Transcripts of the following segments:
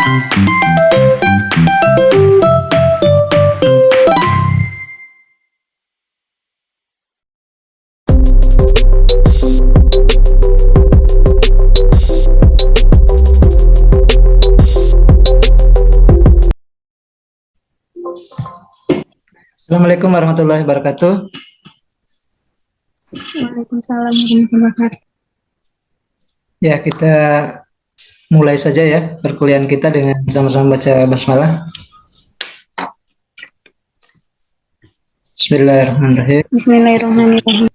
Assalamualaikum warahmatullahi wabarakatuh. Waalaikumsalam warahmatullahi wabarakatuh. Ya, kita mulai saja ya perkuliahan kita dengan sama-sama baca basmalah. Bismillahirrahmanirrahim. Bismillahirrahmanirrahim.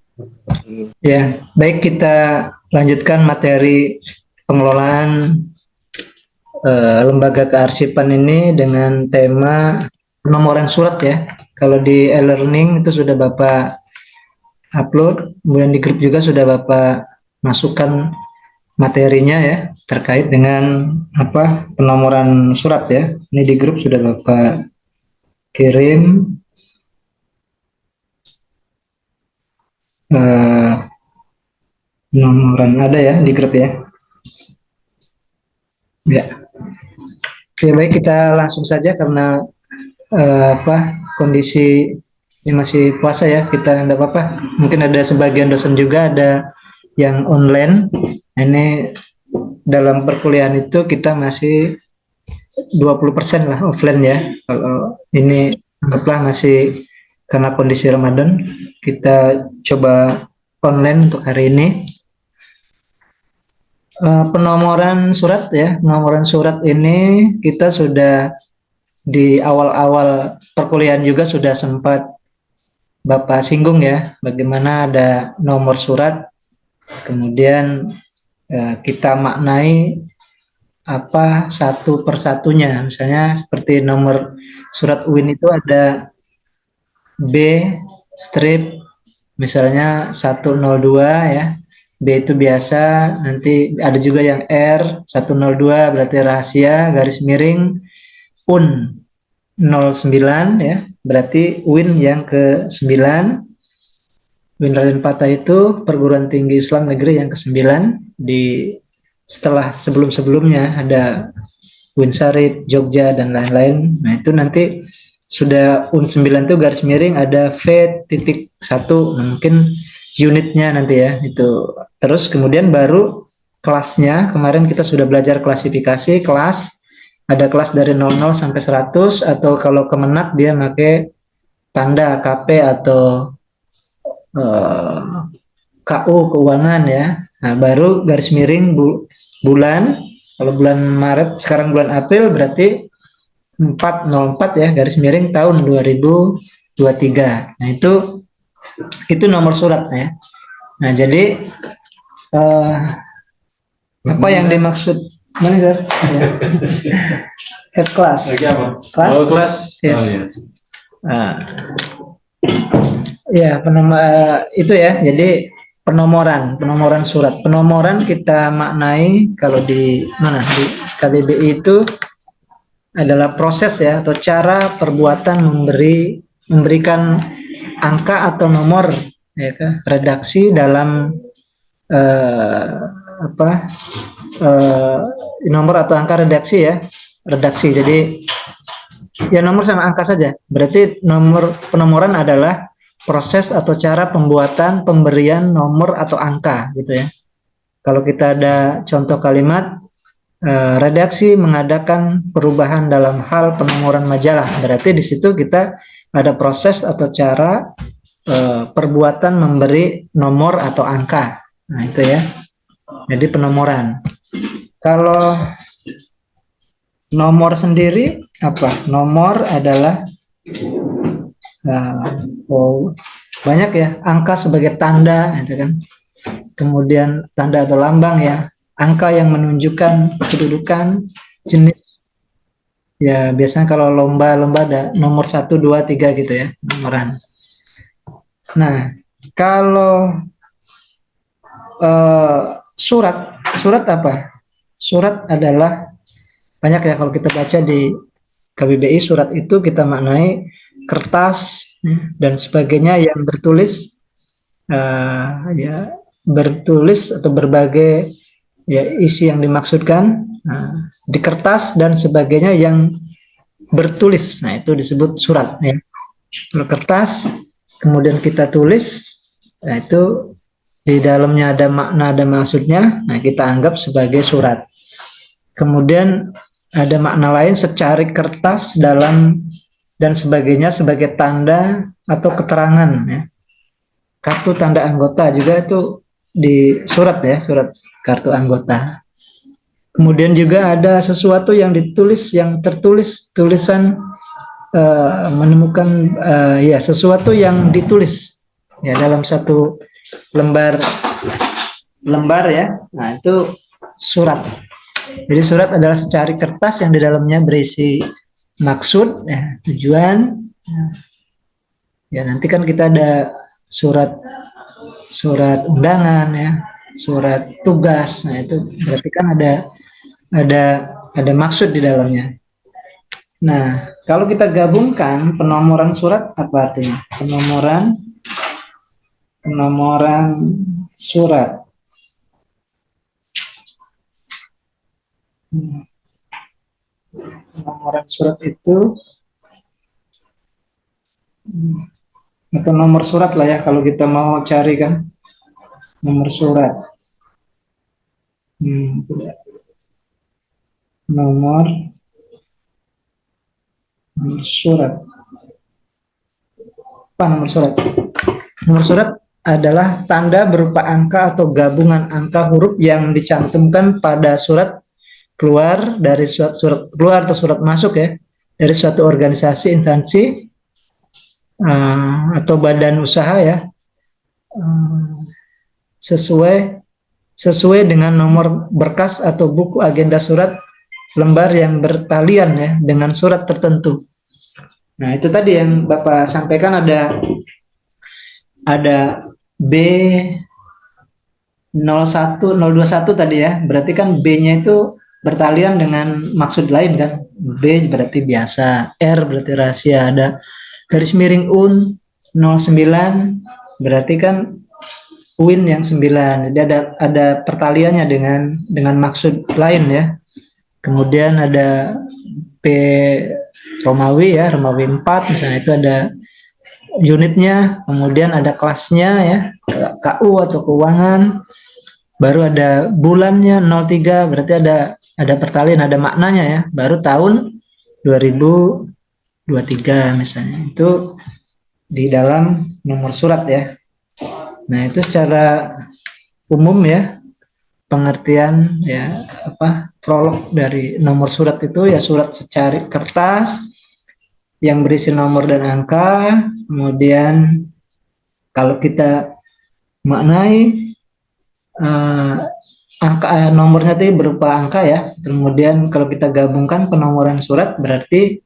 Ya, baik, kita lanjutkan materi pengelolaan lembaga kearsipan ini dengan tema penomoran surat ya. Kalau di e-learning itu sudah Bapak upload, kemudian di grup juga sudah Bapak masukkan materinya ya terkait dengan penomoran surat ya. Ini di grup sudah Bapak kirim penomoran, ada ya di grup ya. Ya. Oke, baik, kita langsung saja karena kondisi ini masih puasa ya, kita enggak apa-apa. Mungkin ada sebagian dosen juga ada yang online. Ini dalam perkuliahan itu kita masih 20% lah offline ya. Kalau ini anggaplah masih karena kondisi Ramadan, kita coba online untuk hari ini. Penomoran surat ya, penomoran surat ini kita sudah di awal-awal perkuliahan juga sudah sempat Bapak singgung ya, bagaimana ada nomor surat, kemudian kita maknai satu persatunya. Misalnya seperti nomor surat UIN itu ada B strip misalnya 102 ya, B itu biasa, nanti ada juga yang R 102 berarti rahasia, garis miring, UN 09 ya, berarti UIN yang ke-9. UIN Raden Patah itu perguruan tinggi Islam negeri yang ke-9. Setelah sebelum-sebelumnya ada UIN Syarif, Jogja, dan lain-lain. Nah itu nanti sudah UN 9 itu garis miring ada V.1, nah, mungkin unitnya nanti ya itu. Terus kemudian baru kelasnya, kemarin kita sudah belajar klasifikasi kelas, ada kelas dari 00 sampai 100, atau kalau Kemenak dia pakai tanda KP atau KU keuangan ya. Nah baru garis miring bulan, kalau bulan Maret, sekarang bulan April berarti 404 ya, garis miring tahun 2023. Nah itu nomor surat ya. Nah jadi apa yang dimaksud mana Sir? Head class. Kelas? Oh, kelas. Yes. Oh, yes. Nah, ya itu ya. Jadi penomoran surat. Penomoran kita maknai kalau di mana di KBBI itu adalah proses ya atau cara perbuatan memberikan angka atau nomor ya kan, redaksi dalam nomor atau angka redaksi ya, redaksi. Jadi ya nomor sama angka saja. Berarti penomoran adalah proses atau cara pembuatan pemberian nomor atau angka gitu ya. Kalau kita ada contoh kalimat redaksi mengadakan perubahan dalam hal penomoran majalah, berarti di situ kita ada proses atau cara perbuatan memberi nomor atau angka. Nah itu ya, jadi penomoran. Kalau nomor sendiri apa? Nomor adalah banyak ya, angka sebagai tanda gitu kan, kemudian tanda atau lambang ya, angka yang menunjukkan kedudukan, jenis ya, biasanya kalau lomba-lomba ada nomor 1, 2, 3 gitu ya, nomoran. Nah kalau surat apa? Surat adalah banyak ya, kalau kita baca di KBBI, surat itu kita maknai kertas dan sebagainya yang bertulis bertulis atau berbagai ya isi yang dimaksudkan. Nah, di kertas dan sebagainya yang bertulis. Nah, itu disebut surat ya. Kalau kertas kemudian kita tulis, nah itu di dalamnya ada makna, ada maksudnya, nah kita anggap sebagai surat. Kemudian ada makna lain, secari kertas dalam dan sebagainya sebagai tanda atau keterangan ya. Kartu tanda anggota juga itu di surat ya, surat kartu anggota. Kemudian juga ada sesuatu yang ditulis, yang tertulis tulisan, menemukan ya sesuatu yang ditulis ya dalam satu lembar ya. Nah, itu surat. Jadi surat adalah secari kertas yang di dalamnya berisi maksud ya, tujuan. Ya, nanti kan kita ada surat undangan ya, surat tugas. Nah, itu berarti kan ada maksud di dalamnya. Nah, kalau kita gabungkan penomoran surat apa artinya? Penomoran surat. Penomoran surat itu atau nomor surat lah ya kalau kita mau cari kan nomor surat. Nomor surat. Apa nomor surat? Nomor surat adalah tanda berupa angka atau gabungan angka huruf yang dicantumkan pada surat keluar dari surat keluar atau surat masuk ya dari suatu organisasi, instansi atau badan usaha ya, sesuai dengan nomor berkas atau buku agenda surat lembar yang bertalian ya dengan surat tertentu. Nah, itu tadi yang Bapak sampaikan ada B01 021 tadi ya. Berarti kan B-nya itu bertalian dengan maksud lain kan. B berarti biasa, R berarti rahasia, ada garis miring UN 09 berarti kan UIN yang 9. Jadi ada pertaliannya dengan maksud lain ya. Kemudian ada P Romawi ya, Romawi 4 misalnya, itu ada unitnya, kemudian ada kelasnya ya, KU atau keuangan, baru ada bulannya 03 berarti ada pertalian, ada maknanya ya, baru tahun 2023 misalnya, itu di dalam nomor surat ya. Nah, itu secara umum ya pengertian ya, prolog dari nomor surat itu ya, surat secari kertas yang berisi nomor dan angka. Kemudian kalau kita maknai angka nomornya itu berupa angka ya. Kemudian kalau kita gabungkan penomoran surat berarti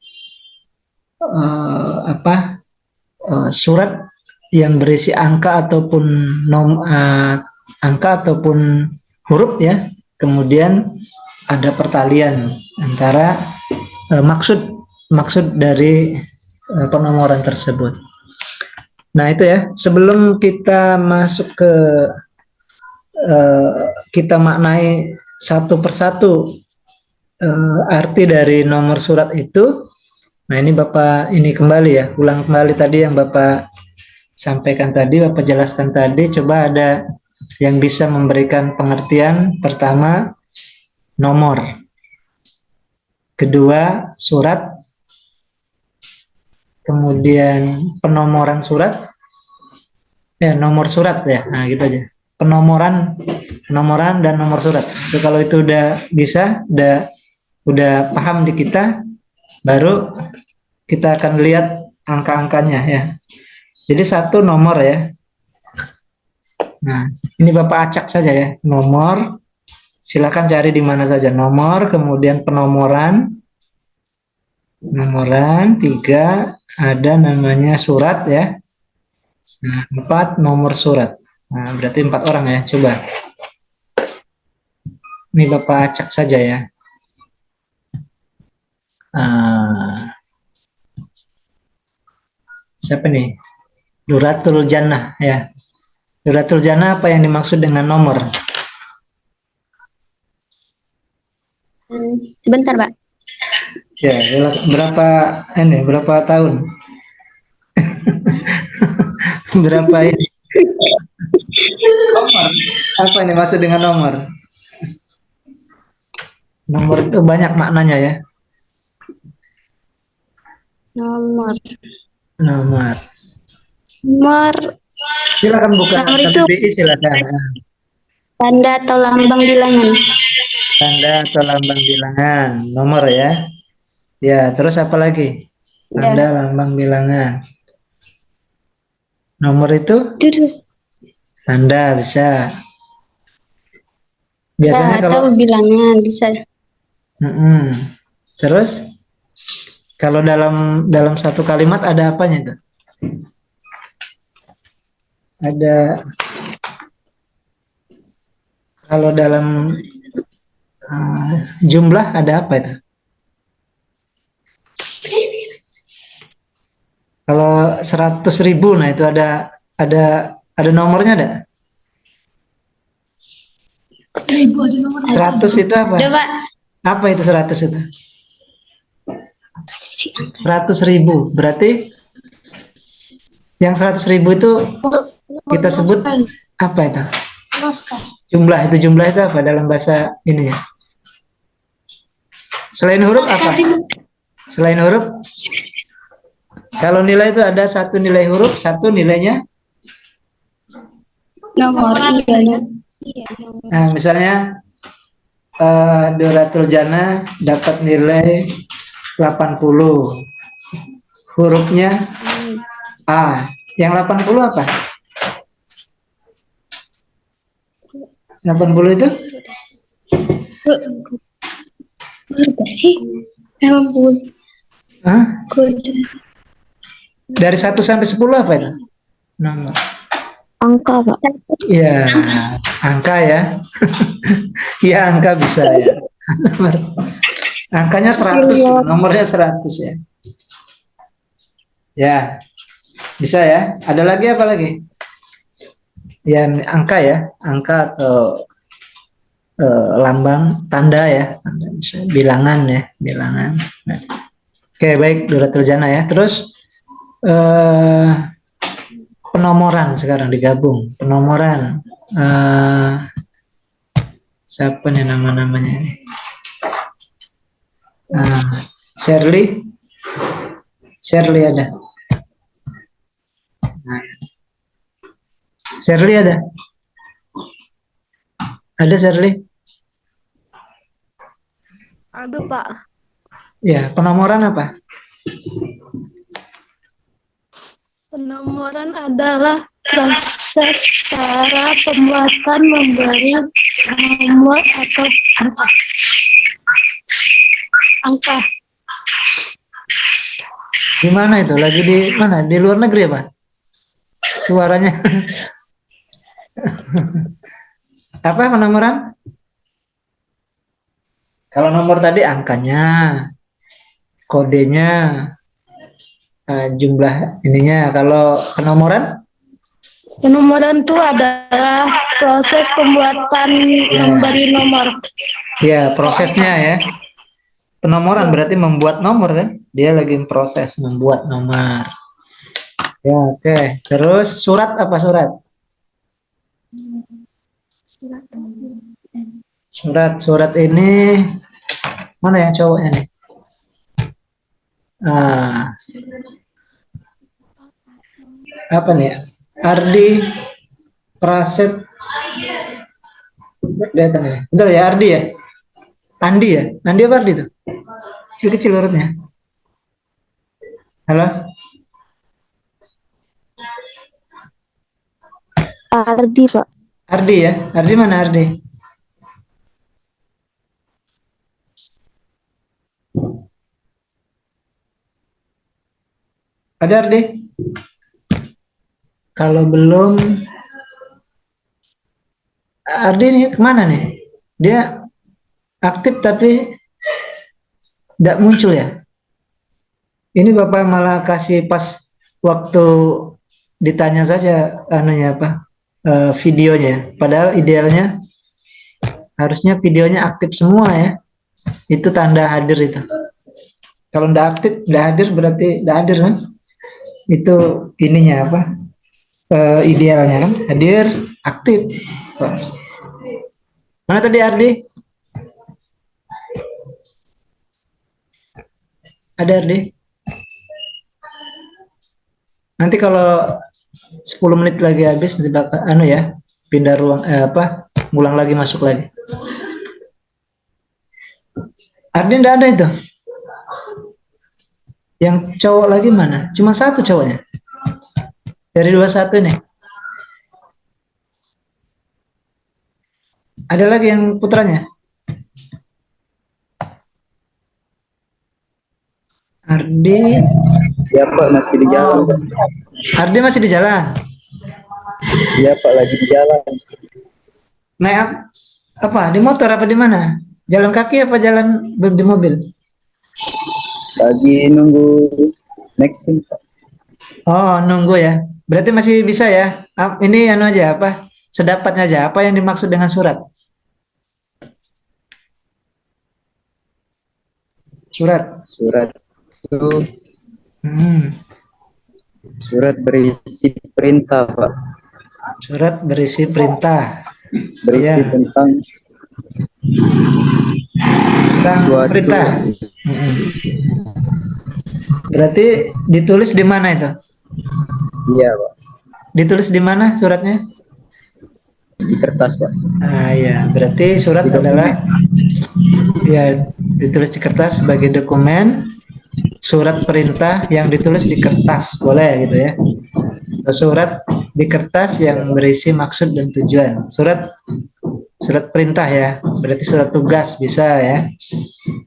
surat yang berisi angka ataupun angka ataupun huruf ya, kemudian ada pertalian antara maksud dari penomoran tersebut. Nah, itu ya, sebelum kita masuk ke kita maknai satu persatu arti dari nomor surat itu. Nah, ini Bapak kembali ya, ulang kembali tadi yang Bapak sampaikan tadi, Bapak jelaskan tadi. Coba ada yang bisa memberikan pengertian. Pertama, nomor. Kedua, surat. Kemudian penomoran surat. Ya, nomor surat ya. Nah, gitu aja. Penomoran dan nomor surat. Jadi kalau itu udah bisa, udah paham di kita, baru kita akan lihat angka-angkanya ya. Jadi satu nomor ya. Nah, ini Bapak acak saja ya, nomor. Silakan cari di mana saja nomor, kemudian penomoran. Nomoran, 3 ada namanya surat ya. Nah, 4 nomor surat. Nah, berarti 4 orang ya. Coba. Ini Bapak acak saja ya. Siapa nih? Duratul Jannah ya. Duratul Jannah apa yang dimaksud dengan nomor? Sebentar, Pak. Ya, berapa tahun? Berapa ini? Nomor. Apa ini maksud dengan nomor? Nomor itu banyak maknanya ya. Nomor. Nomor. Nomor Silakan buka Nomor itu KBBI silakan. tanda atau lambang bilangan. Tanda atau lambang bilangan. Nomor ya. Ya, terus apa lagi? Tanda Ya. lambang bilangan. Nomor itu Duduk. tanda bisa. Ya, Biasanya kalau atau bilangan bisa. Terus kalau dalam satu kalimat ada apanya itu? Ada kalau dalam jumlah ada apa itu? Kalau 100.000, nah itu ada nomornya ada? 100 itu apa? Coba. Apa itu 100 itu? 100.000 berarti yang 100.000 itu kita sebut apa itu? Jumlah itu apa dalam bahasa ininya? Selain huruf apa? Selain huruf? Kalau nilai itu ada satu nilai huruf, satu nilainya? Nomor. Iya. Nah, misalnya Doratul Jana dapat nilai 80. Hurufnya A. Yang 80 apa? 80 itu? Berapa sih? 60. Hah? Dari 1 sampai 10 apa itu? Nomor. Angka, Pak. Ya, angka ya. Ya, angka bisa ya. Angkanya 100, nomornya 100 ya. Ya, bisa ya. Ada lagi apa lagi? Ya, angka ya. Angka atau lambang, tanda ya. Bilangan ya, bilangan. Nah. Oke, baik, Doratul Jana ya. Terus penomoran sekarang digabung. Penomoran. Siapa nih nama-namanya ini? Shirley ada. Shirley ada. Ada Shirley? Ada, Pak. Ya, penomoran apa? Penomoran adalah proses cara pembuatan memberi nomor atau angka. Di mana itu? Lagi di mana? Di luar negeri apa? Suaranya. Apa penomoran? Kalau nomor tadi angkanya, kodenya, jumlah ininya. Kalau penomoran? Penomoran itu adalah proses pembuatan memberi nomor. Ya, prosesnya ya. Penomoran berarti membuat nomor kan? Dia lagi proses membuat nomor. Ya, oke. Terus surat apa surat? Surat ini mana yang cowoknya nih? Apa nih? Ardi Praset. Datang ya. Bentar ya, Ardi ya? Andi ya? Andi apa Ardi tuh? Kecil-kecil hurufnya. Halo? Ardi, Pak. Ardi ya? Ardi mana Ardi? Ada Ardi? Kalau belum, Ardi nih kemana nih? Dia aktif tapi tidak muncul ya? Ini Bapak malah kasih pas waktu ditanya saja anunya apa? Videonya. Padahal idealnya harusnya videonya aktif semua ya. Itu tanda hadir itu. Kalau nggak aktif, nggak hadir berarti nggak hadir kan? Itu ininya apa? Idealnya kan hadir, aktif. Mana tadi Ardi? Ada Ardi? Nanti kalau 10 menit lagi habis anu ya, pindah ruang ngulang lagi masuk lagi. Ardi enggak ada itu. Yang cowok lagi mana? Cuma satu cowoknya. Dari 21 nih. Ada lagi yang putranya? Ardi. Ya Pak, masih di jalan. Ardi masih di jalan. Iya Pak, lagi di jalan. Naik apa? Di motor apa di mana? Jalan kaki apa jalan di mobil? Lagi nunggu next sim Pak. Oh, nunggu ya. Berarti masih bisa ya. Ini anu aja apa? Sedapatnya aja. Apa yang dimaksud dengan surat? Surat. Surat itu Hmm. surat berisi perintah Pak. Surat berisi perintah. Berisi Ya. tentang suatu perintah. Berarti ditulis di mana itu? Iya Pak, Ditulis di mana suratnya? di kertas Pak. Ah ya, berarti surat Di dokumen. adalah ya ditulis di kertas sebagai dokumen surat perintah yang ditulis di kertas, boleh gitu ya. Surat di kertas yang berisi maksud dan tujuan. Surat perintah ya, berarti surat tugas bisa ya.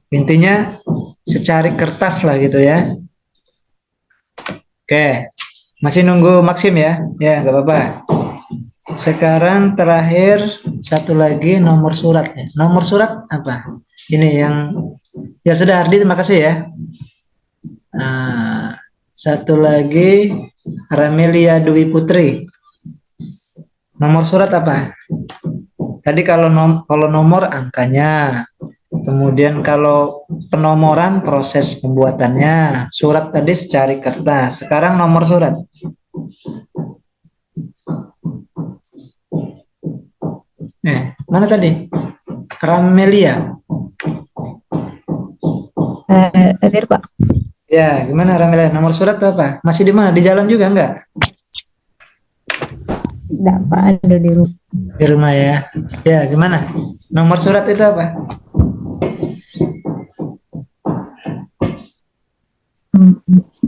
Intinya secari kertas lah gitu ya. Oke, masih nunggu Maksim ya? Ya nggak apa-apa. Sekarang terakhir satu lagi nomor surat ya. Nomor surat apa? Ini yang ya sudah Ardi, terima kasih ya. Nah, satu lagi Ramelia Dwi Putri. Nomor surat apa? Tadi kalau nomor angkanya. Kemudian kalau penomoran proses pembuatannya. Surat tadi secari kertas. Sekarang nomor surat. Mana tadi? Ramelia. Hadir Pak. Ya, gimana Ramelia? Nomor surat itu apa? Masih di mana? Di jalan juga enggak? Tidak Pak, ada di rumah. Di rumah ya. Ya, gimana? Nomor surat itu apa?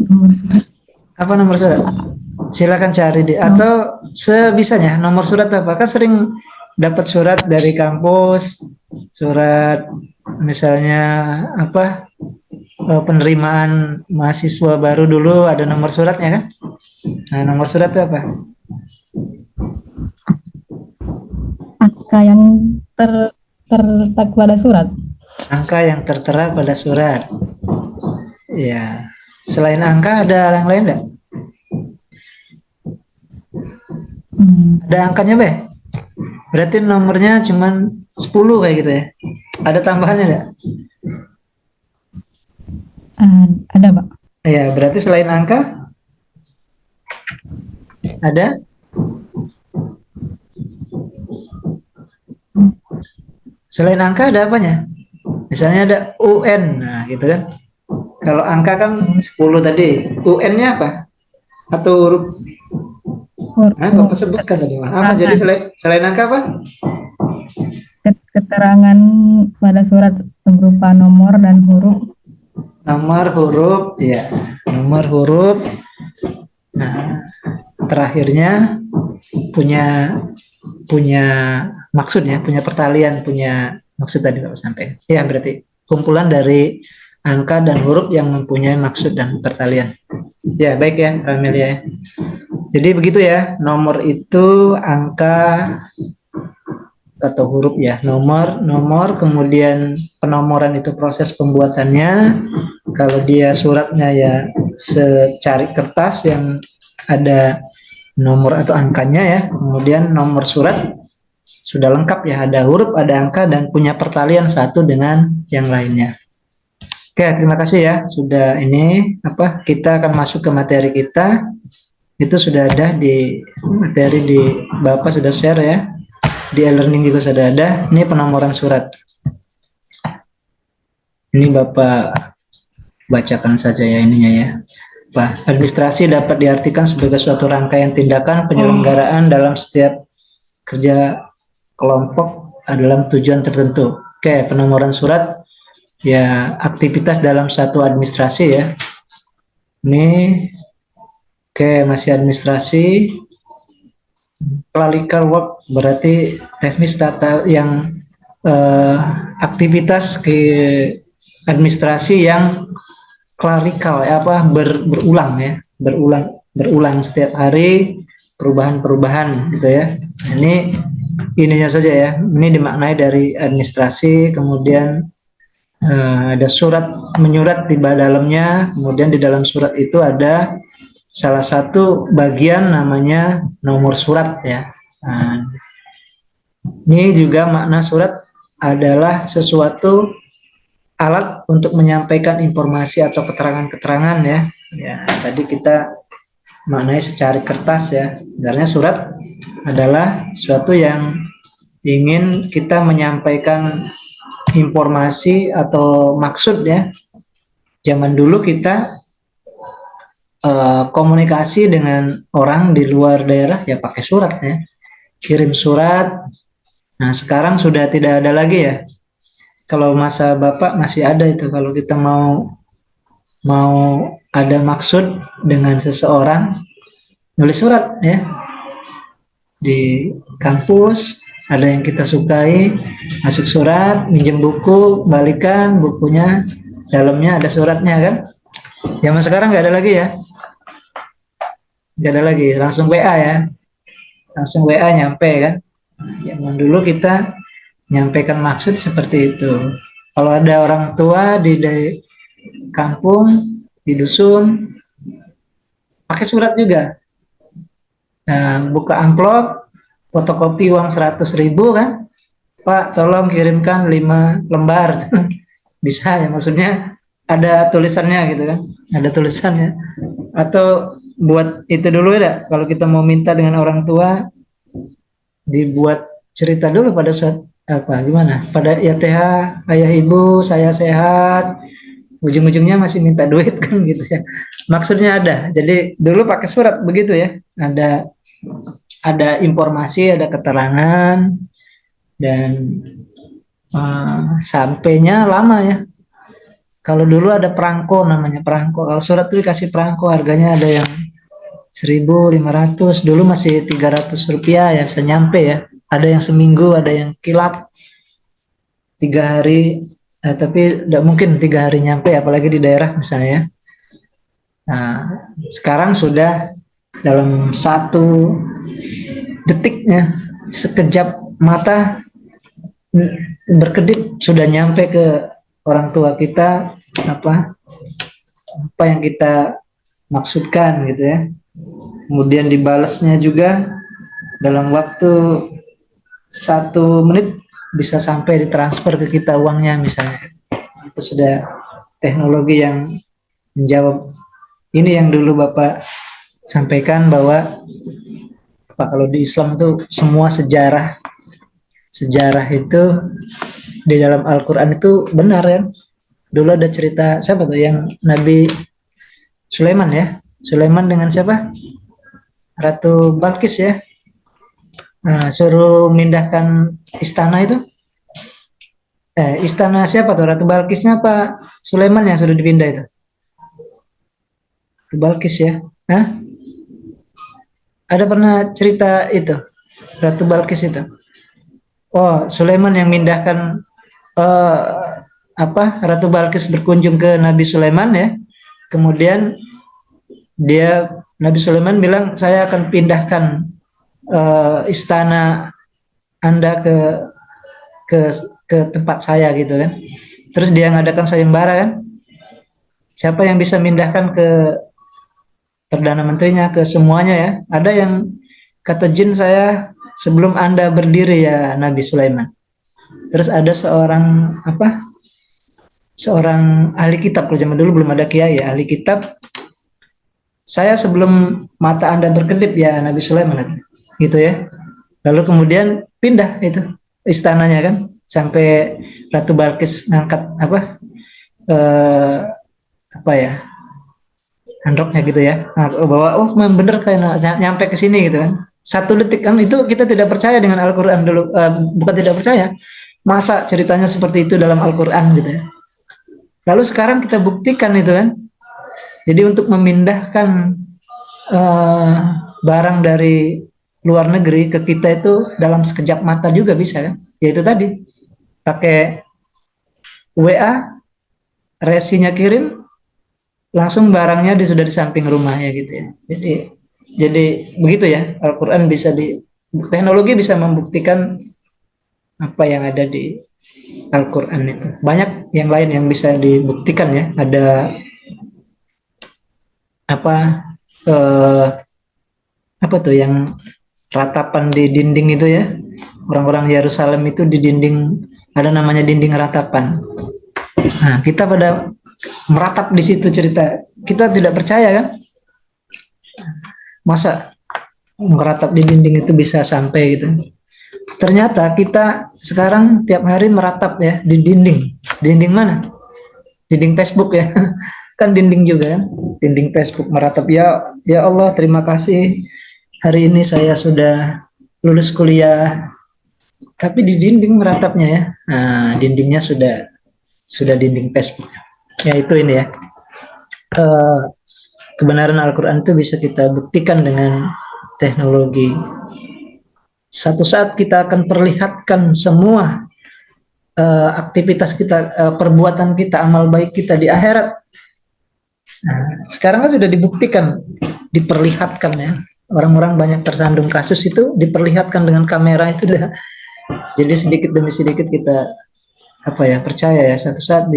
Nomor surat. Apa nomor surat? Silakan cari di atau sebisanya nomor surat apa? Kan sering dapat surat dari kampus, surat misalnya apa penerimaan mahasiswa baru dulu ada nomor suratnya kan? Nah, nomor surat itu apa? Angka yang terletak pada surat. Angka yang tertera pada surat. Ya, selain angka ada yang lain enggak? Ada angkanya, Be? Berarti nomornya cuman 10 kayak gitu ya. Ada tambahannya enggak? Ada Pak. Ya, berarti selain angka ada? Selain angka ada apanya? Misalnya ada UN, nah gitu kan. Kalau angka kan 10 tadi, UN-nya apa? Atau huruf? Nah, Bapak sebutkan tadi. Apa? Jadi selain angka apa? Keterangan pada surat berupa nomor dan huruf. Nomor huruf, ya. Nomor huruf. Nah, terakhirnya punya maksudnya, punya pertalian, punya maksud tadi Bapak sampaikan. Ya, berarti kumpulan dari angka dan huruf yang mempunyai maksud dan pertalian. Ya, baik ya, Ramelia. Jadi begitu ya, nomor itu angka atau huruf ya, nomor, kemudian penomoran itu proses pembuatannya. Kalau dia suratnya ya secari kertas yang ada nomor atau angkanya ya, kemudian nomor surat sudah lengkap ya, ada huruf, ada angka, dan punya pertalian satu dengan yang lainnya. Oke, terima kasih ya. Sudah ini kita akan masuk ke materi kita. Itu sudah ada di materi di Bapak sudah share ya. Di e-learning juga sudah ada. Ini penomoran surat. Ini Bapak bacakan saja ya ininya ya. Administrasi dapat diartikan sebagai suatu rangkaian tindakan penyelenggaraan dalam setiap kerja kelompok dalam tujuan tertentu. Oke, penomoran surat ya aktivitas dalam satu administrasi ya. Ini masih administrasi. Clerical work berarti teknis tata yang aktivitas ke administrasi yang clerical berulang ya, berulang setiap hari, perubahan gitu ya. Ini ininya saja ya. Ini dimaknai dari administrasi, kemudian ada surat menyurat di dalamnya, kemudian di dalam surat itu ada salah satu bagian namanya nomor surat ya. Nah, ini juga makna surat adalah sesuatu alat untuk menyampaikan informasi atau keterangan-keterangan ya. Ya, tadi kita maknai secara kertas ya. Sebenarnya surat adalah sesuatu yang ingin kita menyampaikan informasi atau maksud ya. Zaman dulu kita komunikasi dengan orang di luar daerah ya pakai surat ya. Kirim surat. Nah, sekarang sudah tidak ada lagi ya. Kalau masa Bapak masih ada itu, kalau kita mau ada maksud dengan seseorang, nulis surat ya. Di kampus ada yang kita sukai, masuk surat, minjem buku, balikan bukunya, dalamnya ada suratnya kan. Zaman sekarang nggak ada lagi ya. Nggak ada lagi, langsung WA ya. Langsung WA nyampe kan. Zaman dulu kita nyampaikan maksud seperti itu. Kalau ada orang tua di kampung, di dusun, pakai surat juga. Nah, buka amplop, fotokopi uang 100.000 kan, Pak tolong kirimkan 5 lembar. Bisa ya, maksudnya ada tulisannya gitu kan, ada tulisannya. Atau buat itu dulu ya, kalau kita mau minta dengan orang tua, dibuat cerita dulu pada suatu gimana pada ya TH ayah ibu saya sehat, ujung-ujungnya masih minta duit kan gitu ya, maksudnya ada. Jadi dulu pakai surat begitu ya, ada informasi, ada keterangan, dan sampainya lama ya. Kalau dulu ada perangko, namanya perangko. Kalau surat itu dikasih perangko, harganya ada yang 1.500, dulu masih 300 rupiah ya bisa nyampe ya. Ada yang seminggu, ada yang kilap 3 hari, tapi tidak mungkin 3 hari nyampe, apalagi di daerah misalnya. Nah, sekarang sudah dalam 1 detiknya, sekejap mata berkedip sudah nyampe ke orang tua kita apa yang kita maksudkan gitu ya. Kemudian dibalasnya juga dalam waktu 1 menit bisa sampai ditransfer ke kita uangnya misalnya. Itu sudah teknologi yang menjawab. Ini yang dulu Bapak sampaikan bahwa kalau di Islam itu semua sejarah itu di dalam Al-Quran itu benar ya. Dulu ada cerita siapa tuh yang Nabi Sulaiman ya. Sulaiman dengan siapa? Ratu Balkis ya. Nah, suruh mindahkan istana itu. Istana siapa tuh? Ratu Balkisnya apa Sulaiman yang sudah dipindah itu? Ratu Balkis ya. Hah? Ada pernah cerita itu? Ratu Balkis itu. Oh, Sulaiman yang mindahkan Ratu Balkis berkunjung ke Nabi Sulaiman ya. Kemudian Nabi Sulaiman bilang, saya akan pindahkan istana Anda ke tempat saya gitu kan. Terus dia ngadakan sayembara kan. Siapa yang bisa mindahkan ke Perdana Menterinya, ke semuanya ya. Ada yang kata jin, saya sebelum Anda berdiri ya Nabi Sulaiman. Terus ada seorang ahli kitab, kalau zaman dulu belum ada kiai ya, ahli kitab. Saya sebelum mata Anda berkedip ya Nabi Sulaiman, gitu ya. Lalu kemudian pindah itu istananya kan, sampai Ratu Balkis ngangkat handuknya gitu ya. Nah, bahwa bener kayak nyampe ke sini gitu kan. 1 detik kan, itu kita tidak percaya dengan Al-Qur'an dulu, bukan tidak percaya. Masa ceritanya seperti itu dalam Al-Qur'an gitu ya. Lalu sekarang kita buktikan itu kan. Jadi untuk memindahkan barang dari luar negeri ke kita itu dalam sekejap mata juga bisa kan. Yaitu tadi pakai WA, resinya kirim, langsung barangnya sudah di samping rumah ya gitu ya. Jadi begitu ya, Al-Qur'an teknologi bisa membuktikan apa yang ada di Al-Qur'an itu. Banyak yang lain yang bisa dibuktikan ya. Ada apa tuh yang ratapan di dinding itu ya. Orang-orang Yerusalem itu di dinding, ada namanya dinding ratapan. Nah, kita pada meratap di situ cerita. Kita tidak percaya kan? Masa meratap di dinding itu bisa sampai gitu. Ternyata kita sekarang tiap hari meratap ya di dinding. Dinding mana? Dinding Facebook ya. Kan dinding juga kan? Dinding Facebook meratap. Ya Allah, terima kasih. Hari ini saya sudah lulus kuliah. Tapi di dinding meratapnya ya. Nah, dindingnya sudah dinding Facebook. Ya itu ini ya. Kebenaran Al-Qur'an itu bisa kita buktikan dengan teknologi. Satu saat kita akan perlihatkan semua aktivitas kita, perbuatan kita, amal baik kita di akhirat. Nah, sekarang kan sudah dibuktikan, diperlihatkan ya. Orang-orang banyak tersandung kasus itu diperlihatkan dengan kamera itu dah. Jadi sedikit demi sedikit kita percaya ya, satu saat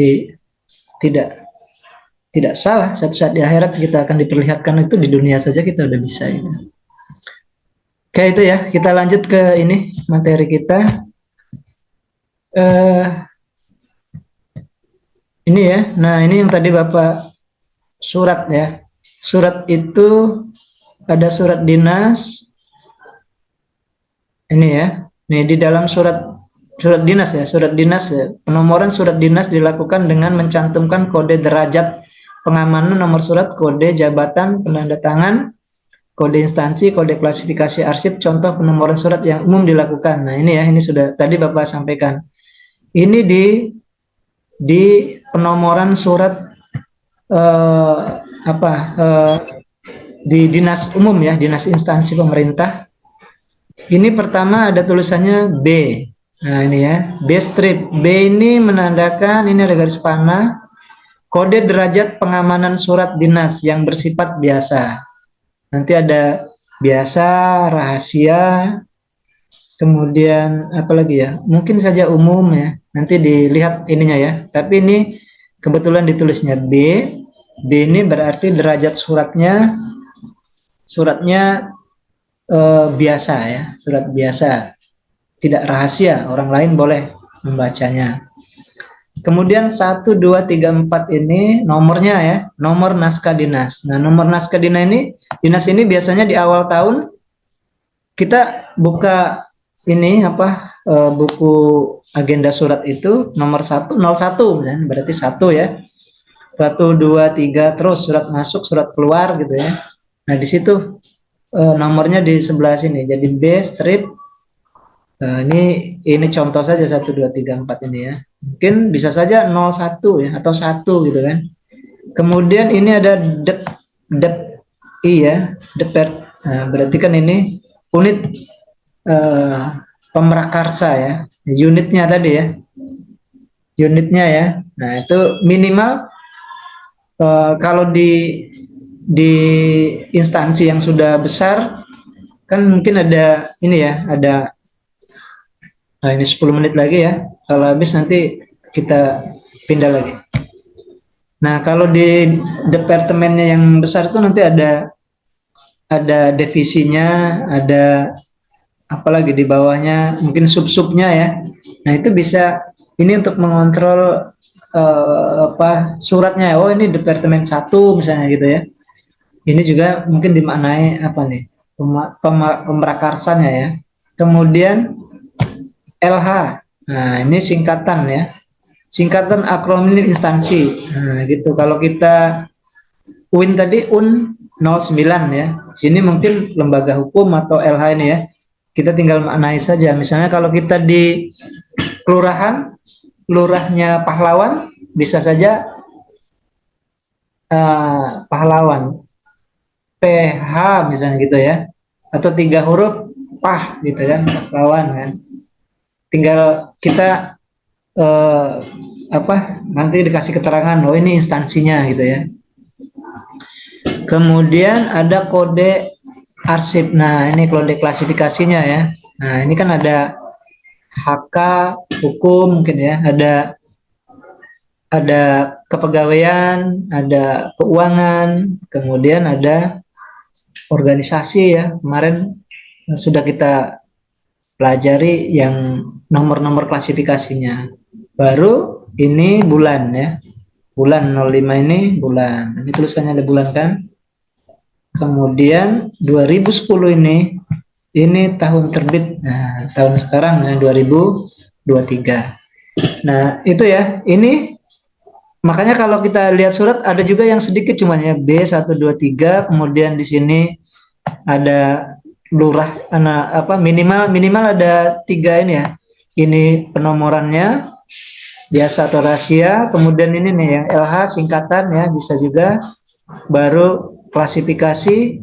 tidak salah, satu saat di akhirat kita akan diperlihatkan. Itu di dunia saja kita udah bisa gitu. Oke, itu ya, kita lanjut ke ini materi kita. Ini ya, nah ini yang tadi Bapak surat ya. Surat itu ada surat dinas. Ini ya. Nih di dalam surat dinas ya, surat dinas ya. Penomoran surat dinas dilakukan dengan mencantumkan kode derajat pengamanan, nomor surat, kode jabatan, penanda tangan, kode instansi, kode klasifikasi arsip, contoh penomoran surat yang umum dilakukan. Nah, ini ya, ini sudah tadi Bapak sampaikan. Ini di penomoran surat di dinas umum ya, dinas instansi pemerintah. Ini pertama ada tulisannya B. Nah, ini ya, B strip. B ini menandakan, ini ada garis panah, kode derajat pengamanan surat dinas yang bersifat biasa. Nanti ada biasa, rahasia, kemudian apa lagi ya? Mungkin saja umum ya. Nanti dilihat ininya ya. Tapi ini kebetulan ditulisnya B. B ini berarti derajat suratnya biasa ya, surat biasa. Tidak rahasia, orang lain boleh membacanya. Kemudian 1, 2, 3, 4 ini nomornya ya, nomor naskah dinas. Nah, nomor naskah dinas ini biasanya di awal tahun kita buka ini buku agenda surat itu nomor 101 misalnya, berarti 1 ya. 1, 2, 3 terus surat masuk, surat keluar gitu ya. Nah, di situ nomornya di sebelah sini. Jadi B strip. Ini contoh saja 1, 2, 3, 4 ini ya. Mungkin bisa saja 01 ya, atau 1 gitu kan. Kemudian ini ada DEPI ya, berarti kan ini unit pemrakarsa ya, unitnya tadi ya, unitnya ya. Nah, itu minimal kalau di instansi yang sudah besar kan mungkin ada ini ya, ada. Nah, ini 10 menit lagi ya. Kalau habis nanti kita pindah lagi. Nah, kalau di departemennya yang besar itu nanti ada divisinya, ada apalagi di bawahnya mungkin sub-subnya ya. Nah, itu bisa ini untuk mengontrol suratnya. Oh, ini departemen satu misalnya gitu ya. Ini juga mungkin dimaknai apa nih? Pemrakarsannya ya. Kemudian LH. Nah, ini singkatan ya. Singkatan akronim instansi. Nah, gitu. Kalau kita UIN tadi UN 09 ya. Sini mungkin lembaga hukum atau LH ini ya. Kita tinggal maknai saja. Misalnya kalau kita di kelurahan, lurahnya pahlawan, bisa saja pahlawan. PH misalnya gitu ya. Atau 3 huruf PAH gitu kan, pahlawan kan. Tinggal kita nanti dikasih keterangan, oh ini instansinya gitu ya. Kemudian ada kode arsip. Nah, ini kode klasifikasinya ya. Nah, ini kan ada HK, hukum mungkin ya, ada kepegawaian, ada keuangan, kemudian ada organisasi ya. Kemarin sudah kita pelajari yang nomor-nomor klasifikasinya. Baru ini bulan ya. Bulan 05 ini bulan. Ini tulisannya ada bulan kan? Kemudian 2010 ini tahun terbit. Nah, tahun sekarang ya 2023. Nah, itu ya. Ini makanya kalau kita lihat surat ada juga yang sedikit cuman ya B123, kemudian di sini ada lurah minimal ada 3 ini ya. Ini penomorannya biasa atau rahasia, kemudian ini nih yang LH singkatan ya, bisa juga, baru klasifikasi,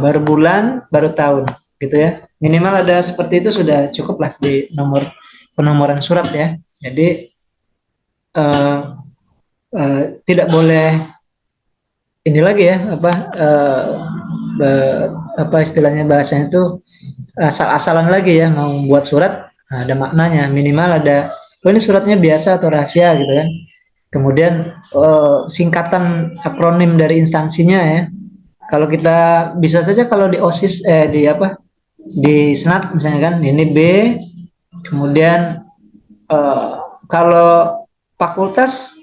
baru bulan, baru tahun gitu ya. Minimal ada seperti itu sudah cukup lah di nomor penomoran surat ya. Jadi tidak boleh ini lagi ya apa istilahnya bahasanya itu asal-asalan lagi ya, mau buat surat ada maknanya, minimal ada oh ini suratnya biasa atau rahasia gitu kan. Kemudian singkatan akronim dari instansinya ya. Kalau kita bisa saja kalau di OSIS di Senat misalnya kan ini B, kemudian kalau fakultas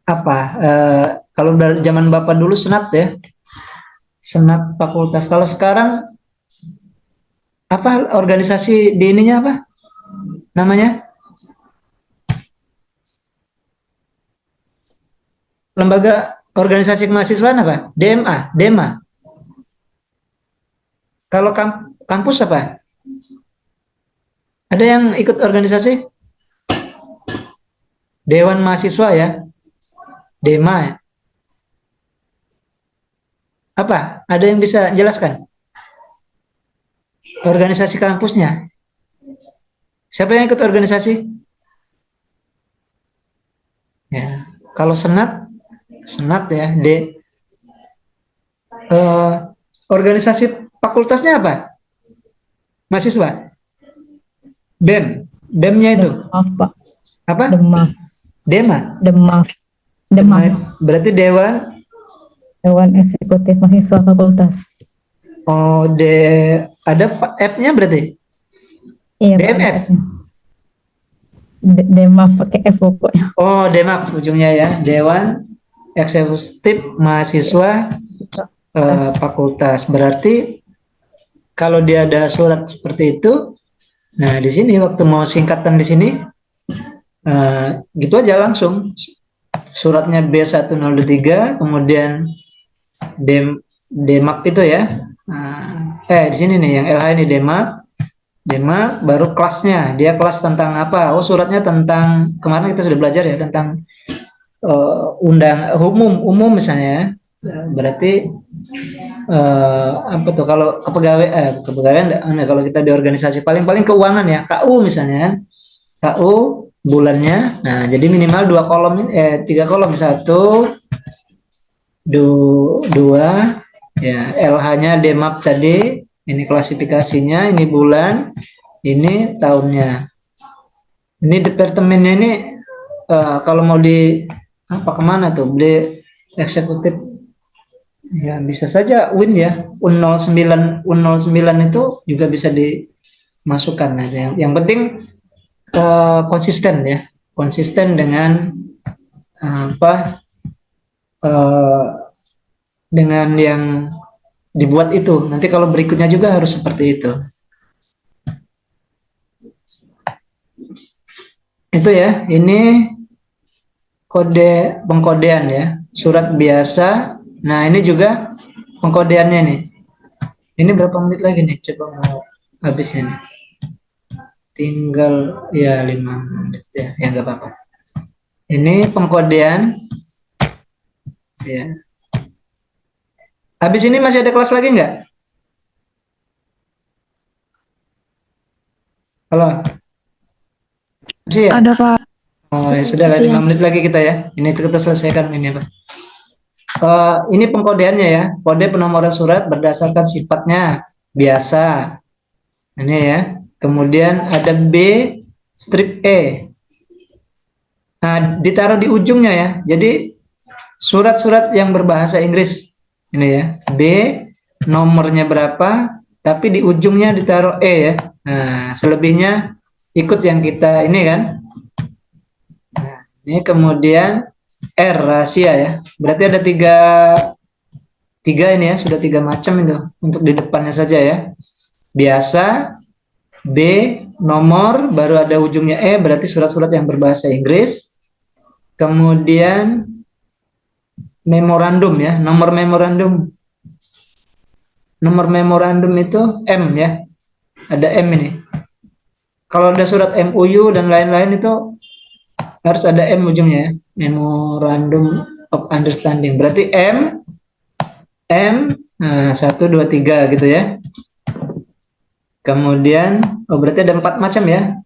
kalau dari zaman Bapak dulu Senat ya. Senat fakultas. Kalau sekarang apa organisasi di ininya apa? Namanya? Lembaga organisasi kemahasiswaan apa? DMA, DEMA. Kalau kampus apa? Ada yang ikut organisasi? Dewan Mahasiswa ya? DEMA ya? Apa? Ada yang bisa jelaskan? Organisasi kampusnya? Siapa yang ikut organisasi? Ya, kalau Senat ya, organisasi fakultasnya apa? Mahasiswa? BEM, BEM-nya itu? Maaf Pak, Apa? Demaf, DEMA? Demaf, Berarti Dewan Eksekutif Mahasiswa Fakultas. Oh, ada F-nya berarti? Iya Pak, DMF? Demaf pakai F pokoknya. Oh, DEMAF ujungnya ya, Dewan Eksekutif Mahasiswa Fakultas. Berarti kalau dia ada surat seperti itu, nah di sini waktu mau singkatan di sini, gitu aja langsung. Suratnya B103, kemudian DEMAP itu ya. Di sini nih yang LH ini DEMAP baru kelasnya. Dia kelas tentang apa? Oh, suratnya tentang kemarin kita sudah belajar ya tentang umum misalnya. Berarti apa tuh kalau kepegawaian kalau kita di organisasi paling keuangan ya, KU misalnya kan. KU bulannya. Nah, jadi minimal 3 kolom, 1 2 ya, LH-nya DEMAP tadi, ini klasifikasinya, ini bulan, ini tahunnya. Ini departemennya ini kalau mau kemana tuh beli eksekutif Ya, bisa saja Win ya. Un09 itu juga bisa dimasukkan. Nah, yang penting konsisten ya. Konsisten dengan apa eh, dengan yang dibuat itu. Nanti kalau berikutnya juga harus seperti itu. Itu ya, ini kode pengkodean ya. Surat biasa. Nah, ini juga pengkodeannya nih. Ini berapa menit lagi nih? Coba mau habisnya nih. Tinggal ya 5 menit ya nggak apa-apa. Ini pengkodean ya. Habis ini masih ada kelas lagi nggak? Halo? Masih ya? Ada Pak. Oh ya sudah lah, 5 menit lagi kita ya. Ini kita selesaikan ini apa? Ini pengkodeannya ya. Kode penomoran surat berdasarkan sifatnya biasa. Ini ya. Kemudian ada B strip E. Nah, ditaruh di ujungnya ya. Jadi surat-surat yang berbahasa Inggris ini ya. B nomornya berapa, tapi di ujungnya ditaruh E ya. Nah, selebihnya ikut yang kita ini kan. Nah, ini kemudian R rahasia ya. Berarti ada tiga ini ya, sudah 3 macam itu untuk di depannya saja ya. Biasa, B, nomor, baru ada ujungnya E, berarti surat-surat yang berbahasa Inggris. Kemudian memorandum ya, nomor memorandum. Nomor memorandum itu M ya. Ada M ini. Kalau ada surat MOU dan lain-lain itu harus ada M ujungnya ya. Memorandum of Understanding. Berarti M, nah 1, 2, 3 gitu ya. Kemudian, berarti ada 4 macam ya.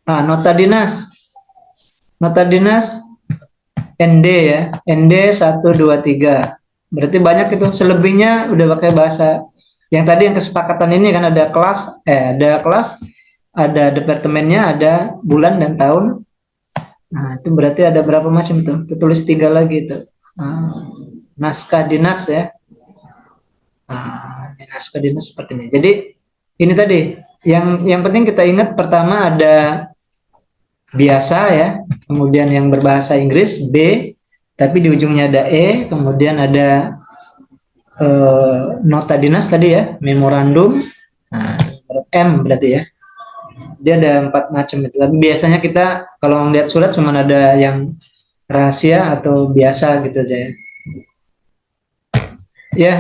Nah, nota dinas. Nota dinas ND ya. ND 1, 2, 3. Berarti banyak itu. Selebihnya udah pakai bahasa. Yang tadi yang kesepakatan ini kan ada kelas, ada departemennya, ada bulan dan tahun. Nah, itu berarti ada berapa macam itu? Kita tulis 3 lagi itu. Naskah dinas ya. Naskah dinas seperti ini. Jadi ini tadi yang penting kita ingat, pertama ada biasa ya, kemudian yang berbahasa Inggris B, tapi di ujungnya ada E, kemudian ada nota dinas tadi ya, memorandum. Nah, M berarti ya. Dia ada 4 macam itu. Tapi biasanya kita kalau melihat surat cuma ada yang rahasia atau biasa gitu aja ya. Ya,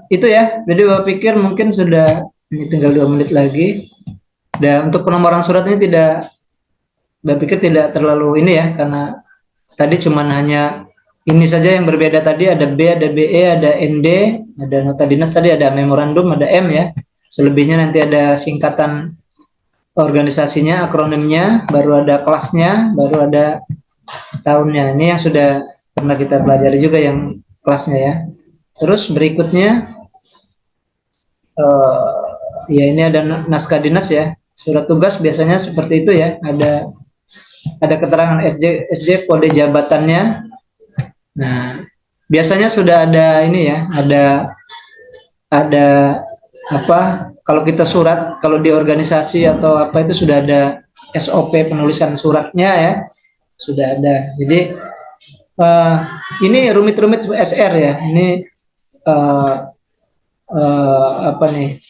itu ya. Jadi Bapak pikir mungkin sudah, ini tinggal 2 menit lagi. Dan untuk penomoran surat ini Bapak pikir tidak terlalu ini ya, karena tadi cuma hanya ini saja yang berbeda tadi, ada B, ada BE, ada ND, ada nota dinas tadi, ada memorandum, ada M ya. Selebihnya nanti ada singkatan organisasinya, akronimnya, baru ada kelasnya, baru ada tahunnya. Ini yang sudah pernah kita pelajari juga yang kelasnya ya. Terus berikutnya ya ini ada naskah dinas ya. Surat tugas biasanya seperti itu ya. Ada keterangan SJ kode jabatannya. Nah, biasanya sudah ada ini ya, ada apa? Kalau kita surat, kalau di organisasi atau apa itu sudah ada SOP penulisan suratnya ya, sudah ada. Jadi ini rumit-rumit SR ya. Ini apa nih?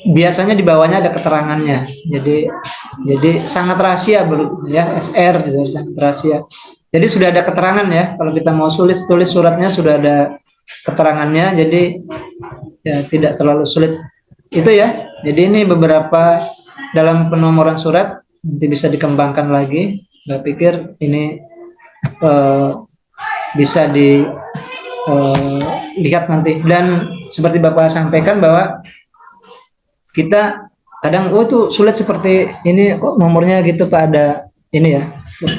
Biasanya di bawahnya ada keterangannya. Jadi sangat rahasia ya, SR juga sangat rahasia. Jadi sudah ada keterangan ya. Kalau kita mau tulis suratnya sudah ada keterangannya. Jadi ya tidak terlalu sulit. Itu ya. Jadi ini beberapa dalam penomoran surat, nanti bisa dikembangkan lagi. Saya pikir ini bisa dilihat nanti. Dan seperti Bapak sampaikan bahwa kita kadang itu sulit seperti ini, kok nomornya gitu Pak, ada ini ya,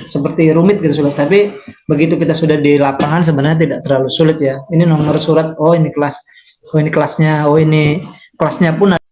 seperti rumit gitu sulit. Tapi begitu kita sudah di lapangan sebenarnya tidak terlalu sulit ya. Ini nomor surat, oh ini kelas, oh ini kelasnya, oh ini kelasnya pun ada.